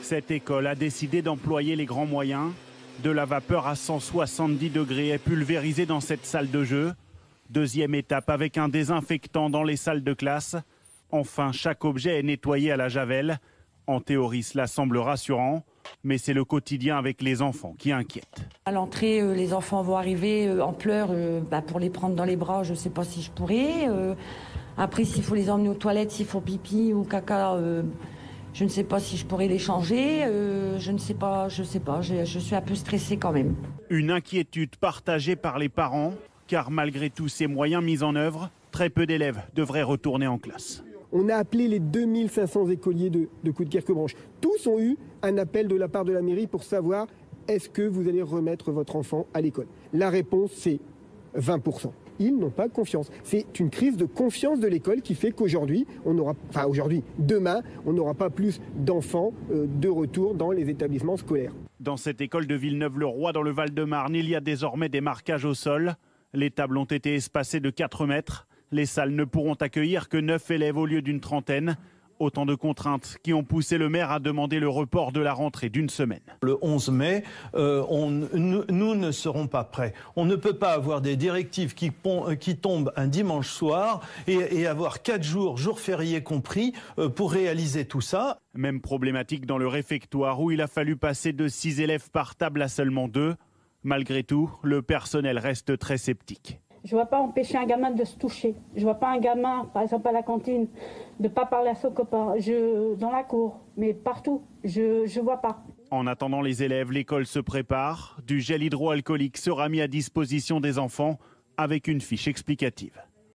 Cette école a décidé d'employer les grands moyens. De la vapeur à 170 degrés est pulvérisée dans cette salle de jeu. Deuxième étape avec un désinfectant dans les salles de classe. Enfin, chaque objet est nettoyé à la javel. En théorie, cela semble rassurant, mais c'est le quotidien avec les enfants qui inquiète. À l'entrée, les enfants vont arriver en pleurs pour les prendre dans les bras. Je ne sais pas si je pourrais. Après, s'il faut les emmener aux toilettes, s'ils font pipi ou caca, je ne sais pas si je pourrais les changer. Je ne sais pas. Je suis un peu stressée quand même. Une inquiétude partagée par les parents, car malgré tous ces moyens mis en œuvre, très peu d'élèves devraient retourner en classe. On a appelé les 2500 écoliers de Coudekerque-Branche. Tous ont eu un appel de la part de la mairie pour savoir est-ce que vous allez remettre votre enfant à l'école. La réponse, c'est 20%. Ils n'ont pas confiance. C'est une crise de confiance de l'école qui fait qu'aujourd'hui, demain, on n'aura pas plus d'enfants de retour dans les établissements scolaires. Dans cette école de Villeneuve-le-Roi, dans le Val-de-Marne, il y a désormais des marquages au sol. Les tables ont été espacées de 4 mètres. Les salles ne pourront accueillir que 9 élèves au lieu d'une trentaine. Autant de contraintes qui ont poussé le maire à demander le report de la rentrée d'1 semaine. Le 11 mai, nous ne serons pas prêts. On ne peut pas avoir des directives qui tombent un dimanche soir et avoir 4 jours, jours fériés compris, pour réaliser tout ça. Même problématique dans le réfectoire où il a fallu passer de 6 élèves par table à seulement 2. Malgré tout, le personnel reste très sceptique. Je ne vois pas empêcher un gamin de se toucher. Je ne vois pas un gamin, par exemple à la cantine, de ne pas parler à son copain. Dans la cour, mais partout, je ne vois pas. En attendant les élèves, l'école se prépare. Du gel hydroalcoolique sera mis à disposition des enfants avec une fiche explicative.